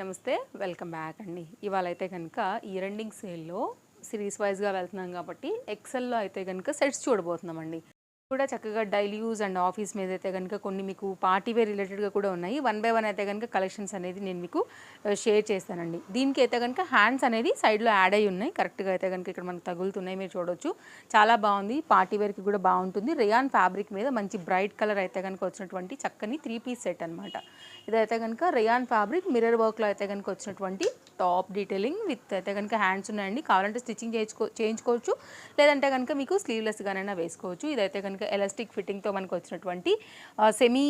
నమస్తే, welcome back అండి. ఇవాళ అయితే కనుక ఇయర్ ఎండింగ్ సేల్లో సిరీస్ వైజ్గా వెళ్తున్నాం కాబట్టి ఎక్సెల్లో అయితే కనుక సెట్స్ చూడబోతున్నామండి. కూడా చక్కగా డైలీ యూజ్ అండ్ ఆఫీస్ మీద అయితే కనుక కొన్ని మీకు పార్టీ వేర్ రిలేటెడ్గా కూడా ఉన్నాయి. వన్ బై వన్ అయితే కనుక కలెక్షన్స్ అనేది నేను మీకు షేర్ చేస్తానండి. దీనికి అయితే కనుక హ్యాండ్స్ అనేది సైడ్లో యాడ్ అయ్యి ఉన్నాయి. కరెక్ట్గా అయితే కనుక ఇక్కడ మనకు తగులుతున్నాయి, మీరు చూడొచ్చు. చాలా బాగుంది, పార్టీ వేర్కి కూడా బాగుంటుంది. రేయాన్ ఫ్యాబ్రిక్ మీద మంచి బ్రైట్ కలర్ అయితే కనుక వచ్చినటువంటి చక్కని 3 పీస్ సెట్ అనమాట. ఇదైతే కనుక రేయాన్ ఫ్యాబ్రిక్ మిర్రర్ వర్క్లో అయితే కనుక వచ్చినటువంటి టాప్ డీటెయిలింగ్ విత్ అయితే కనుక హ్యాండ్స్ ఉన్నాయండి. కావాలంటే స్టిచ్చింగ్ చేయించుకోవచ్చు, లేదంటే కనుక మీకు స్లీవ్లెస్గానైనా వేసుకోవచ్చు. ఇదైతే కనుక ఎలాస్టిక్ ఫిట్టింగ్తో మనకు వచ్చినటువంటి సెమీ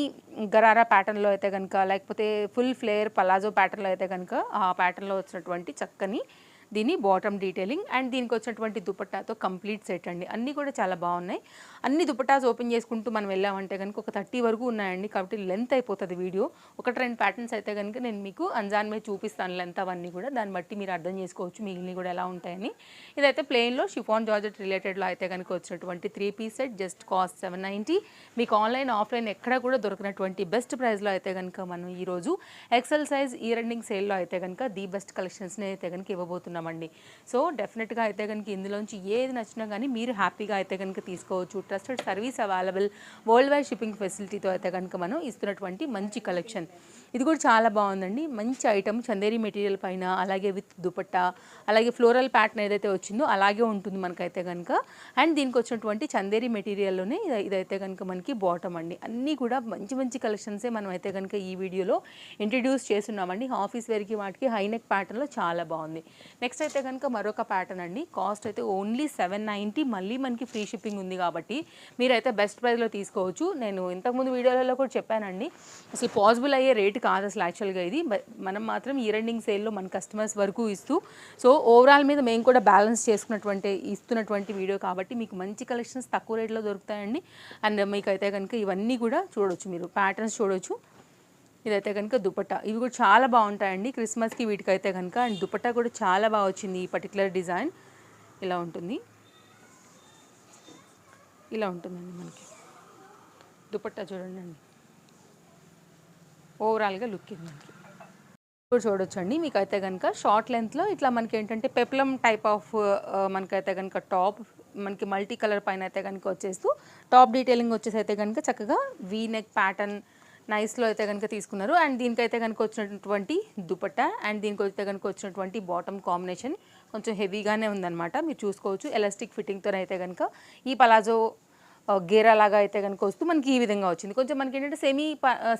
గరారా ప్యాటర్న్లో అయితే కనుక, లేకపోతే ఫుల్ ఫ్లేర్ పలాజో ప్యాటర్న్లో అయితే కనుక ఆ ప్యాటర్న్లో వచ్చినటువంటి చక్కని దీని బాటమ్ డీటెయిలింగ్ అండ్ దీనికి వచ్చినటువంటి దుపట్టాతో కంప్లీట్ సెట్ అండి. అన్నీ కూడా చాలా బాగున్నాయి. అన్ని దుపట్టాస్ ఓపెన్ చేసుకుంటూ మనం వెళ్ళామంటే కనుక ఒక 30 వరకు ఉన్నాయండి. కాబట్టి లెంత్ అయిపోతుంది వీడియో. ఒకటి రెండు ప్యాటర్న్స్ అయితే కనుక నేను మీకు అంజాన్ మీద చూపిస్తాను లెంత్ అవన్నీ కూడా. దాన్ని బట్టి మీరు అర్థం చేసుకోవచ్చు మిగిలినవి కూడా ఎలా ఉంటాయని. ఇదైతే ప్లెయిన్లో షిఫాన్ జార్జెట్ రిలేటెడ్లో అయితే కనుక వచ్చినటువంటి 3 పీస్ సెట్. Just cost 790. మీకు ఆన్లైన్ ఆఫ్లైన్ ఎక్కడ కూడా దొరికినటువంటి బెస్ట్ ప్రైస్లో అయితే కనుక మనం ఈరోజు ఎక్సెల్ సైజ్ ఇయర్ ఎండింగ్ సేల్లో అయితే కనుక ది బెస్ట్ కలెక్షన్స్ని అయితే కనుక ఇవ్వబోతున్నాం. సో డెఫినెట్గా అయితే కనుక ఇందులోంచి ఏది నచ్చినా కానీ మీరు హ్యాపీగా అయితే కనుక తీసుకోవచ్చు. Trusted service available, world wide shipping ఫెసిలిటీతో అయితే కనుక మనం ఇస్తున్నటువంటి మంచి కలెక్షన్. ఇది కూడా చాలా బాగుందండి. మంచి ఐటమ్ చందేరి మెటీరియల్ పైన, అలాగే విత్ దుపట్టా, అలాగే ఫ్లోరల్ ప్యాటర్న్ ఏదైతే వచ్చిందో అలాగే ఉంటుంది మనకైతే కనుక. అండ్ దీనికి వచ్చినటువంటి చందేరి మెటీరియల్లోనే ఇదైతే కనుక మనకి బాటమ్ అండి. అన్నీ కూడా మంచి మంచి కలెక్షన్సే మనం అయితే కనుక ఈ వీడియోలో ఇంట్రడ్యూస్ చేస్తున్నామండి. ఆఫీస్ వేర్కి వాటికి హైనెక్ ప్యాటర్న్లో చాలా బాగుంది. నెక్స్ట్ అయితే కనుక మరొక ప్యాటర్న్ అండి. కాస్ట్ అయితే ఓన్లీ 790. మళ్ళీ మనకి ఫ్రీ షిప్పింగ్ ఉంది కాబట్టి మీరైతే బెస్ట్ ప్రైస్లో తీసుకోవచ్చు. నేను ఇంతకుముందు వీడియోలలో కూడా చెప్పానండి, అసలు పాసిబుల్ అయ్యే రేట్ కాదు అసలు యాక్చువల్గా ఇది. మనం మాత్రం ఇయర్ ఎండింగ్ సేల్లో మన కస్టమర్స్ వరకు ఇస్తూ, సో ఓవరాల్ మీద మేము కూడా బ్యాలెన్స్ ఇస్తున్నటువంటి వీడియో కాబట్టి మీకు మంచి కలెక్షన్స్ తక్కువ రేట్లో దొరుకుతాయండి. అండ్ మీకు అయితే కనుక ఇవన్నీ కూడా చూడొచ్చు, మీరు ప్యాటర్న్స్ చూడొచ్చు. ఇదైతే కనుక దుపట్టా, ఇవి కూడా చాలా బాగుంటాయండి క్రిస్మస్కి వీటికైతే కనుక. అండ్ దుపట్టా కూడా చాలా బాగా వచ్చింది. ఈ పర్టికులర్ డిజైన్ ఇలా ఉంటుంది, ఇలా ఉంటుందండి మనకి దుపట్టా. చూడండి అండి, ఓవరాల్గా లుక్ ఇది మనకి ఇప్పుడు చూడొచ్చండి. మీకు అయితే కనుక షార్ట్ లెంత్లో ఇట్లా మనకి ఏంటంటే పెప్లం టైప్ ఆఫ్ మనకైతే కనుక టాప్ మనకి మల్టీ కలర్ పైన అయితే కనుక వచ్చేస్తూ టాప్ డీటెయిలింగ్ వచ్చేసి అయితే కనుక చక్కగా వీ నెక్ ప్యాటర్న్ నైస్లో అయితే కనుక తీసుకున్నారు. అండ్ దీనికైతే కనుక వచ్చినటువంటి దుపట్టా అండ్ దీనికి అయితే కనుక వచ్చినటువంటి బాటమ్ కాంబినేషన్ కొంచెం హెవీగానే ఉందన్నమాట. మీరు చూసుకోవచ్చు ఎలాస్టిక్ ఫిట్టింగ్తో అయితే కనుక ఈ పలాజో గేరా లాగా అయితే కనుక వస్తూ మనకి ఈ విధంగా వచ్చింది. కొంచెం మనకి ఏంటంటే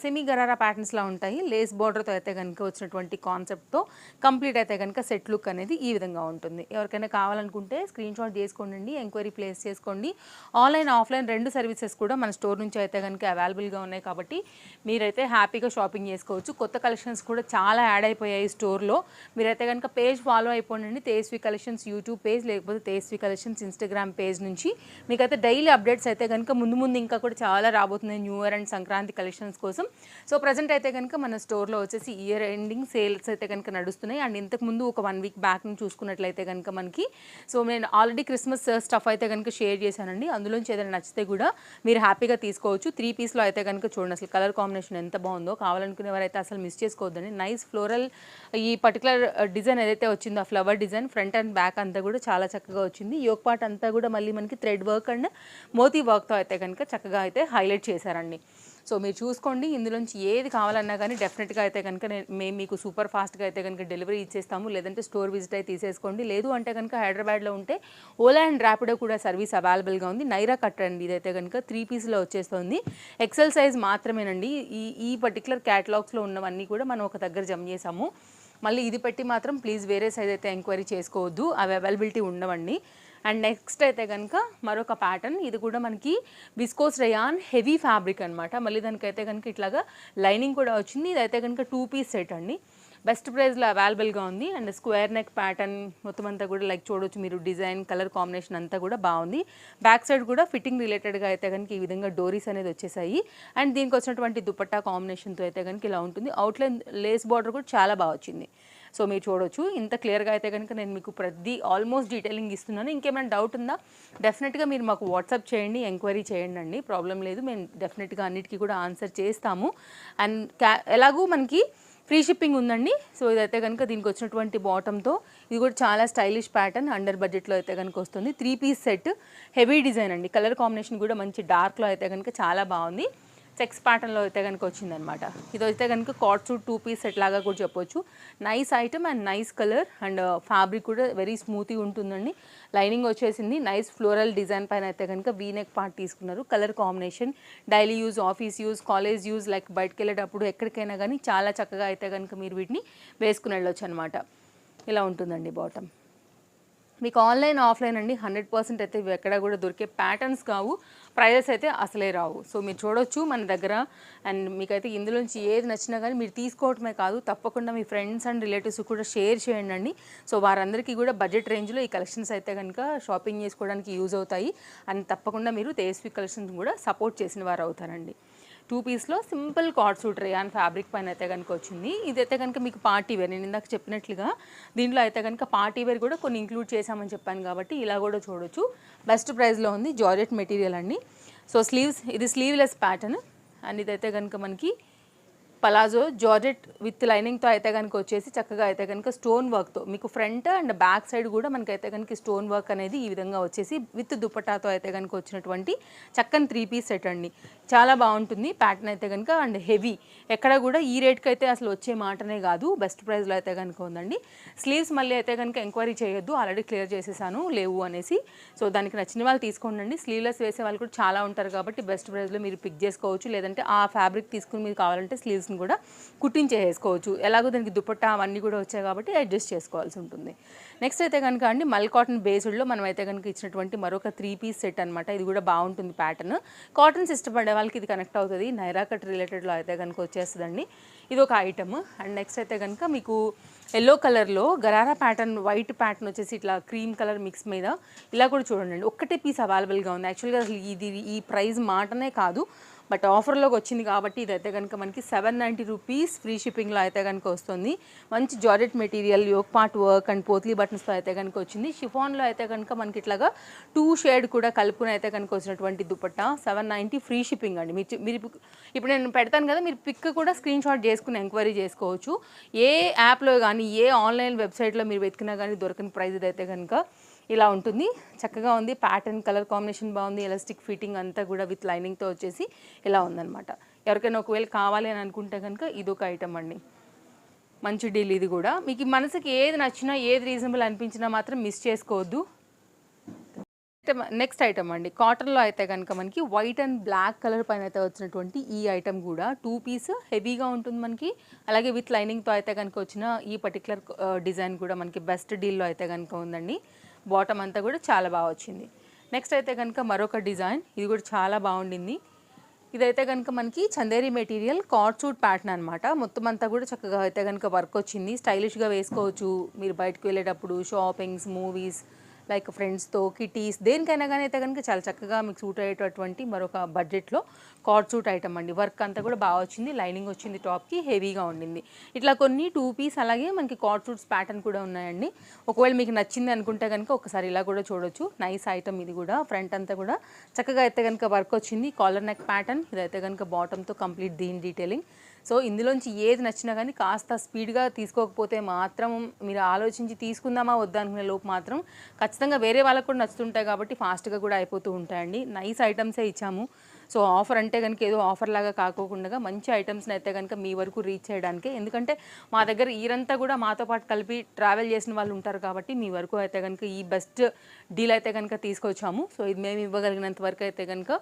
సెమీ గరారా ప్యాటర్న్స్లా ఉంటాయి. లేస్ బార్డర్తో అయితే కనుక వచ్చినటువంటి కాన్సెప్ట్తో కంప్లీట్ అయితే కనుక సెట్ లుక్ అనేది ఈ విధంగా ఉంటుంది. ఎవరికైనా కావాలనుకుంటే స్క్రీన్ షాట్ చేసుకోండి, ఎంక్వైరీ ప్లేస్ చేసుకోండి. ఆన్లైన్ ఆఫ్లైన్ రెండు సర్వీసెస్ కూడా మన స్టోర్ నుంచి అయితే కనుక అవైలబుల్గా ఉన్నాయి కాబట్టి మీరైతే హ్యాపీగా షాపింగ్ చేసుకోవచ్చు. కొత్త కలెక్షన్స్ కూడా చాలా యాడ్ అయిపోయాయి స్టోర్లో. మీరైతే కనుక పేజ్ ఫాలో అయిపోండి, తేజస్వి కలెక్షన్స్ యూట్యూబ్ పేజ్, లేకపోతే తేజస్వి కలెక్షన్స్ ఇన్స్టాగ్రామ్ పేజ్ నుంచి. మీకైతే డైలీ అప్డేట్స్ అయితే కనుక ముందు ఇంకా కూడా చాలా రాబోతున్నాయి new year and Sankranti collections కోసం. సో ప్రజెంట్ అయితే కనుక మన స్టోర్లో వచ్చేసి ఇయర్ ఎండింగ్ సేల్స్ అయితే కనుక నడుస్తున్నాయి. అండ్ ఇంతకుముందు ఒక 1 వీక్ బ్యాక్ నుంచి చూసుకున్నట్లయితే కనుక మనకి, సో నేను ఆల్రెడీ క్రిస్మస్ స్టఫ్ అయితే కనుక షేర్ చేశానండి. అందులోంచి ఏదైనా నచ్చితే కూడా మీరు హ్యాపీగా తీసుకోవచ్చు. 3 పీస్లో అయితే కనుక చూడండి అసలు కలర్ కాంబినేషన్ ఎంత బాగుందో. కావాలనుకునేవారైతే అసలు మిస్ చేసుకోవద్దండి. నైస్ ఫ్లోరల్ ఈ పర్టికులర్ డిజైన్ ఏదైతే వచ్చిందో ఆ flower design front and back అంతా కూడా చాలా చక్కగా వచ్చింది. యోక్ పార్ట్ అంతా కూడా మళ్ళీ మనకి థ్రెడ్ వర్క్ అండ్ మోతీ వర్క్తో అయితే కనుక చక్కగా అయితే హైలైట్ చేశారండి. సో మీరు చూసుకోండి, ఇందులోంచి ఏది కావాలన్నా కానీ డెఫినెట్గా అయితే కనుక మేము మీకు సూపర్ ఫాస్ట్గా అయితే కనుక డెలివరీ ఇచ్చేస్తాము. లేదంటే స్టోర్ విజిట్ అయితే తీసేసుకోండి. లేదు అంటే కనుక హైదరాబాద్లో ఉంటే ఓలా అండ్ ర్యాపిడో కూడా సర్వీస్ అవైలబుల్గా ఉంది. నైరా కట్ అండి, ఇదైతే కనుక 3 పీస్లో వచ్చేస్తుంది. ఎక్సెల్ సైజ్ మాత్రమేనండి. ఈ పర్టికులర్ క్యాటలాగ్స్లో ఉన్నవన్నీ కూడా మనం ఒక దగ్గర జమ చేసాము. మళ్ళీ ఇది పెట్టి మాత్రం ప్లీజ్ వేరే సైజ్ అయితే ఎంక్వైరీ చేసుకోవద్దు, అవి అవైలబిలిటీ ఉండవండి. అండ్ నెక్స్ట్ అయితే కనుక మరొక ప్యాటర్న్, ఇది కూడా మనకి విస్కోస్ రేయాన్ హెవీ ఫ్యాబ్రిక్ అనమాట. మళ్ళీ దానికైతే కనుక ఇట్లాగా లైనింగ్ కూడా వచ్చింది. ఇదైతే కనుక 2 పీస్ సెట్ అండి. బెస్ట్ ప్రైస్లో అవైలబుల్గా ఉంది. అండ్ స్క్వేర్ నెక్ ప్యాటర్న్ మొత్తం అంతా కూడా లైక్ చూడొచ్చు మీరు, డిజైన్ కలర్ కాంబినేషన్ అంతా కూడా బాగుంది. బ్యాక్ సైడ్ కూడా ఫిట్టింగ్ రిలేటెడ్గా అయితే కనుక ఈ విధంగా డోరీస్ అనేది వచ్చేసాయి. అండ్ దీనికి వచ్చినటువంటి దుపట్టా కాంబినేషన్తో అయితే కనుక ఇలా ఉంటుంది. అవుట్లైన్ లేస్ బార్డర్ కూడా చాలా బాగా వచ్చింది. సో మీరు చూడొచ్చు, ఇంత క్లియర్గా అయితే కనుక నేను మీకు ప్రతి ఆల్మోస్ట్ డీటెయిలింగ్ ఇస్తున్నాను. ఇంకేమైనా డౌట్ ఉందా డెఫినెట్గా మీరు మాకు వాట్సాప్ చేయండి, ఎంక్వైరీ చేయండి అండి, ప్రాబ్లం లేదు. మేము డెఫినెట్గా అన్నిటికీ కూడా ఆన్సర్ చేస్తాము. అండ్ ఎలాగూ మనకి ఫ్రీ షిప్పింగ్ ఉందండి. సో ఇదైతే కనుక దీనికి వచ్చినటువంటి బాటంతో ఇది కూడా చాలా స్టైలిష్ ప్యాటర్న్, అండర్ బడ్జెట్లో అయితే కనుక వస్తుంది. 3 పీస్ సెట్, హెవీ డిజైన్ అండి. కలర్ కాంబినేషన్ కూడా మంచి డార్క్లో అయితే కనుక చాలా బాగుంది. చెక్స్ ప్యాటర్న్లో అయితే కనుక వచ్చిందనమాట. ఇది అయితే కనుక కాట్ సూట్ 2 పీస్ సెట్ లాగా కూడా చెప్పొచ్చు. Nice item and nice colour and fabric కూడా వెరీ స్మూత్గా ఉంటుందండి. లైనింగ్ వచ్చేసింది. నైస్ ఫ్లోరల్ డిజైన్ పైన అయితే కనుక వీ నెక్ పార్ట్ తీసుకున్నారు. Colour combination daily use, office use, college use, like బయటకు వెళ్ళేటప్పుడు ఎక్కడికైనా కానీ చాలా చక్కగా అయితే కనుక మీరు వీటిని వేసుకుని వెళ్ళొచ్చు అనమాట. ఇలా ఉంటుందండి బాటమ్. మీకు ఆన్లైన్ ఆఫ్లైన్ అండి 100% అయితే ఇవి ఎక్కడ కూడా దొరికే ప్యాటర్న్స్ కావు, ప్రైజెస్ అయితే అసలే రావు. సో మీరు చూడొచ్చు మన దగ్గర. అండ్ మీకైతే ఇందులోంచి ఏది నచ్చినా కానీ మీరు తీసుకోవటమే కాదు, తప్పకుండా మీ ఫ్రెండ్స్ అండ్ రిలేటివ్స్ కూడా షేర్ చేయండి అండి. సో వారందరికీ కూడా బడ్జెట్ రేంజ్లో ఈ కలెక్షన్స్ అయితే కనుక షాపింగ్ చేసుకోవడానికి యూజ్ అవుతాయి. అండ్ తప్పకుండా మీరు తేజస్వి కలెక్షన్స్ కూడా సపోర్ట్ చేసిన వారు అవుతారండి. 2 పీస్లో simple cot suit rayon fabric పైన అయితే కనుక వచ్చింది. ఇదైతే కనుక మీకు పార్టీ వేర్, నేను ఇందాక చెప్పినట్లుగా దీంట్లో అయితే కనుక పార్టీ వేర్ కూడా కొన్ని ఇంక్లూడ్ చేశామని చెప్పాను కాబట్టి ఇలా కూడా చూడొచ్చు. బెస్ట్ ప్రైస్లో ఉంది. జార్జెట్ మెటీరియల్ అండి. సో స్లీవ్స్, ఇది స్లీవ్లెస్ ప్యాటర్న్ అండ్ ఇదైతే కనుక మనకి పలాజో జార్జెట్ విత్ లైనింగ్తో అయితే కనుక వచ్చేసి చక్కగా అయితే కనుక స్టోన్ వర్క్తో మీకు ఫ్రంట్ అండ్ బ్యాక్ సైడ్ కూడా మనకైతే కనుక స్టోన్ వర్క్ అనేది ఈ విధంగా వచ్చేసి విత్ దుపట్టాతో అయితే కనుక వచ్చినటువంటి చక్కని 3 పీస్ సెట్ అండి. చాలా బాగుంటుంది ప్యాటర్న్ అయితే కనుక అండ్ హెవీ. ఎక్కడ కూడా ఈ రేట్కి అయితే అసలు వచ్చే మాటనే కాదు, బెస్ట్ ప్రైస్లో అయితే కనుక ఉందండి. స్లీవ్స్ మళ్ళీ అయితే కనుక ఎంక్వైరీ చేయొద్దు, ఆల్రెడీ క్లియర్ చేసేసాను లేవు అనేసి. సో దానికి నచ్చిన వాళ్ళు తీసుకోండి. స్లీవ్లెస్ వేసే వాళ్ళు కూడా చాలా ఉంటారు కాబట్టి బెస్ట్ ప్రైస్లో మీరు పిక్ చేసుకోవచ్చు. లేదంటే ఆ ఫ్యాబ్రిక్ తీసుకుని మీరు కావాలంటే స్లీవ్స్ కూడా కుట్టించేసుకోవచ్చు. ఎలాగో దానికి దుపట్టా అవన్నీ కూడా వచ్చాయి కాబట్టి అడ్జస్ట్ చేసుకోవాల్సి ఉంటుంది. నెక్స్ట్ అయితే కనుక అండి మల్ కాటన్ బేస్డ్లో మనం అయితే కనుక ఇచ్చినటువంటి మరొక 3 పీస్ సెట్ అనమాట. ఇది కూడా బాగుంటుంది ప్యాటర్న్. కాటన్స్ ఇష్టపడే వాళ్ళకి ఇది కనెక్ట్ అవుతుంది. నైరా కట్ రిలేటెడ్లో అయితే కనుక వచ్చేస్తుందండి. ఇది ఒక ఐటమ్. అండ్ నెక్స్ట్ అయితే కనుక మీకు ఎల్లో కలర్లో గరారా ప్యాటర్న్, వైట్ ప్యాటర్న్ వచ్చేసి ఇట్లా క్రీమ్ కలర్ మిక్స్ మీద ఇలా కూడా చూడండి. ఒక్కటే పీస్ అవైలబుల్గా ఉంది. యాక్చువల్గా ఇది ఈ ప్రైస్ మాటనే కాదు, బట్ ఆఫర్లోకి వచ్చింది కాబట్టి ఇదైతే కనుక మనకి 790 రూపీస్ ఫ్రీ షిప్పింగ్లో అయితే కనుక వస్తుంది. మంచి georgette material, yoke part work and potli బటన్స్తో అయితే కనుక వచ్చింది. షిఫాన్లో అయితే కనుక మనకి ఇట్లాగా 2 షేడ్ కూడా కలుపుకుని అయితే కనుక వచ్చినటువంటి దుపట్టా 790 ఫ్రీ షిప్పింగ్ అండి. మీరు ఇప్పుడు నేను పెడతాను కదా, మీరు పిక్ కూడా స్క్రీన్ షాట్ చేసుకుని ఎంక్వైరీ చేసుకోవచ్చు. ఏ యాప్లో కానీ ఏ ఆన్లైన్ వెబ్సైట్లో మీరు వెతికినా కానీ దొరకని ప్రైస్ ఇదైతే కనుక ఇలా ఉంటుంది. చక్కగా ఉంది. ప్యాటర్న్, కలర్ కాంబినేషన్ బాగుంది. ఎలాస్టిక్ ఫిట్టింగ్ అంతా కూడా విత్ లైనింగ్తో వచ్చేసి ఇలా ఉందన్నమాట. ఎవరికైనా ఒకవేళ కావాలి అని అనుకుంటే కనుక ఇదొక ఐటమ్ అండి. మంచి డీల్ ఇది కూడా. మీకు మనసుకి ఏది నచ్చినా ఏది రీజనబుల్ అనిపించినా మాత్రం మిస్ చేసుకోవద్దు. నెక్స్ట్ ఐటమ్ అండి, కాటన్లో అయితే కనుక మనకి వైట్ అండ్ బ్లాక్ కలర్ పైన అయితే వచ్చినటువంటి ఈ ఐటమ్ కూడా 2 పీస్ హెవీగా ఉంటుంది మనకి. అలాగే విత్ లైనింగ్తో అయితే కనుక వచ్చిన ఈ పర్టికులర్ డిజైన్ కూడా మనకి బెస్ట్ డీల్లో అయితే కనుక ఉందండి. బాటమ్ అంతా కూడా చాలా బాగా వచ్చింది. నెక్స్ట్ అయితే కనుక మరొక డిజైన్, ఇది కూడా చాలా బాగుండింది. ఇదైతే కనుక మనకి చందేరి మెటీరియల్ కాట్ సూట్ ప్యాటర్న్ అనమాట. మొత్తం అంతా కూడా చక్కగా అయితే కనుక వర్క్ వచ్చింది. స్టైలిష్గా వేసుకోవచ్చు మీరు బయటకు వెళ్ళేటప్పుడు, షాపింగ్స్, మూవీస్, లైక్ ఫ్రెండ్స్తో, కిటీస్, దేనికైనా కానీ అయితే కనుక చాలా చక్కగా మీకు సూట్ అయ్యేటటువంటి మరొక బడ్జెట్లో కాట్ సూట్ ఐటమ్ అండి. వర్క్ అంతా కూడా బాగా వచ్చింది. లైనింగ్ వచ్చింది, టాప్కి హెవీగా ఉండింది. ఇట్లా కొన్ని 2 పీస్ అలాగే మనకి కాట్ సూట్స్ ప్యాటర్న్ కూడా ఉన్నాయండి. ఒకవేళ మీకు నచ్చింది అనుకుంటే కనుక ఒకసారి ఇలా కూడా చూడొచ్చు. నైస్ ఐటమ్ ఇది కూడా. ఫ్రంట్ అంతా కూడా చక్కగా అయితే కనుక వర్క్ వచ్చింది. Collar neck pattern. ఇదైతే కనుక బాటంతో కంప్లీట్ దీని డీటెయిలింగ్. సో ఇందులోంచి ఏది నచ్చినా కానీ కాస్త స్పీడ్గా తీసుకోకపోతే మాత్రం మీరు ఆలోచించి తీసుకుందామా వద్దా అనుకునే లోపు మాత్రం ఖచ్చితంగా వేరే వాళ్ళకు కూడా నచ్చుతుంటాయి కాబట్టి ఫాస్ట్గా కూడా అయిపోతూ ఉంటాయండి. నైస్ ఐటమ్సే ఇచ్చాము. సో ఆఫర్ అంటే కనుక ఏదో ఆఫర్ లాగా కాకోకుండా మంచి ఐటమ్స్ని అయితే కనుక మీ వరకు రీచ్ చేయడానికి, ఎందుకంటే మా దగ్గర ఈరంతా కూడా మాతో పాటు కలిపి ట్రావెల్ చేసిన వాళ్ళు ఉంటారు కాబట్టి మీ వరకు అయితే కనుక ఈ బెస్ట్ డీల్ అయితే కనుక తీసుకొచ్చాము. సో ఇది మేము ఇవ్వగలిగినంత వరకు అయితే కనుక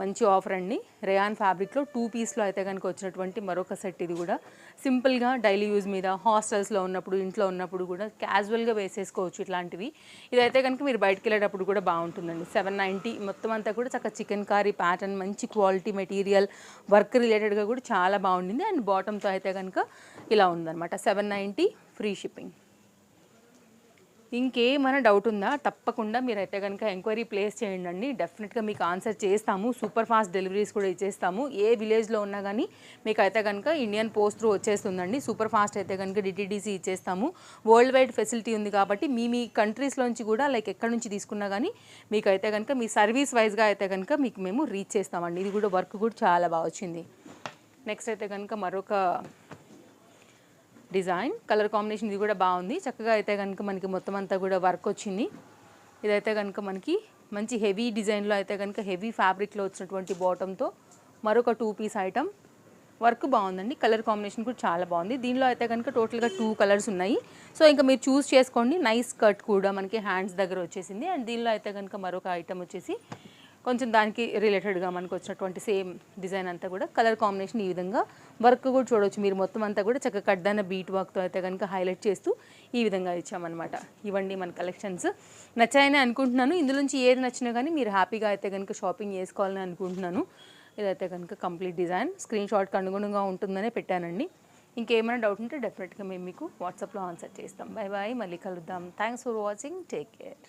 మంచి ఆఫర్ అండి. రేయాన్ ఫ్యాబ్రిక్లో 2 పీస్లో అయితే కనుక వచ్చినటువంటి మరొక సెట్. ఇది కూడా సింపుల్గా డైలీ యూజ్ మీద, హాస్టల్స్లో ఉన్నప్పుడు, ఇంట్లో ఉన్నప్పుడు కూడా క్యాజువల్గా వేసేసుకోవచ్చు ఇట్లాంటివి. ఇదైతే కనుక మీరు బయటకు వెళ్ళేటప్పుడు కూడా బాగుంటుందండి. 790 మొత్తం అంతా కూడా చక్కగా చికెన్ కారీ ప్యాటర్న్, మంచి క్వాలిటీ మెటీరియల్, వర్క్ రిలేటెడ్గా కూడా చాలా బాగుండింది. అండ్ బాటంతో అయితే కనుక ఇలా ఉందన్నమాట. 790 ఫ్రీ షిప్పింగ్. ఇంకేమైనా డౌట్ ఉందా తప్పకుండా మీరైతే కనుక ఎంక్వైరీ ప్లేస్ చేయండి. డెఫినెట్గా మీకు ఆన్సర్ చేస్తాము. సూపర్ ఫాస్ట్ డెలివరీస్ కూడా ఇచ్చేస్తాము. ఏ విలేజ్లో ఉన్నా కానీ మీకు అయితే కనుక ఇండియన్ పోస్ట్ త్రూ వచ్చేస్తుందండి. సూపర్ ఫాస్ట్ అయితే కనుక డిటీడీసీ ఇచ్చేస్తాము. వరల్డ్ వైడ్ ఫెసిలిటీ ఉంది కాబట్టి మీ కంట్రీస్లోంచి కూడా లైక్ ఎక్కడి నుంచి తీసుకున్నా కానీ మీకు అయితే కనుక మీ సర్వీస్ వైజ్గా అయితే కనుక మీకు మేము రీచ్ చేస్తామండి. ఇది కూడా వర్క్ కూడా చాలా బాగా వచ్చింది. నెక్స్ట్ అయితే కనుక మరొక డిజైన్. కలర్ కాంబినేషన్ ఇది కూడా బాగుంది. చక్కగా అయితే కనుక మనకి మొత్తం అంతా కూడా వర్క్ వచ్చింది. ఇదైతే కనుక మనకి మంచి హెవీ డిజైన్లో అయితే కనుక హెవీ ఫ్యాబ్రిక్లో వచ్చినటువంటి బాటంతో మరొక 2 పీస్ ఐటమ్. వర్క్ బాగుందండి. కలర్ కాంబినేషన్ కూడా చాలా బాగుంది. దీనిలో అయితే కనుక టోటల్గా 2 కలర్స్ ఉన్నాయి. సో ఇంకా మీరు చూస్ చేసుకోండి. నైస్ కట్ కూడా మనకి హ్యాండ్స్ దగ్గర వచ్చేసింది. అండ్ దీనిలో అయితే కనుక మరొక ఐటమ్ వచ్చేసి కొంచెం దానికి రిలేటెడ్గా మనకు వచ్చినటువంటి సేమ్ డిజైన్ అంతా కూడా కలర్ కాంబినేషన్ ఈ విధంగా వర్క్ కూడా చూడవచ్చు మీరు. మొత్తం అంతా కూడా చక్కగా కడ్డాన బీట్ వర్క్తో అయితే కనుక హైలైట్ చేస్తూ ఈ విధంగా ఇచ్చామన్నమాట. ఇవ్వండి మన కలెక్షన్స్. నచ్చాయని అనుకుంటున్నాను. ఇందులోంచి ఏది నచ్చినా కానీ మీరు హ్యాపీగా అయితే కనుక షాపింగ్ చేసుకోవాలని అనుకుంటున్నాను. ఇదైతే కనుక కంప్లీట్ డిజైన్ స్క్రీన్ షాట్కి అనుగుణంగా ఉంటుందనే పెట్టానండి. ఇంకేమైనా డౌట్ ఉంటే డెఫినెట్గా మేము మీకు వాట్సాప్లో ఆన్సర్ చేస్తాం. బై బాయ్, మళ్ళీ కలుద్దాం. Thanks for watching. Take care.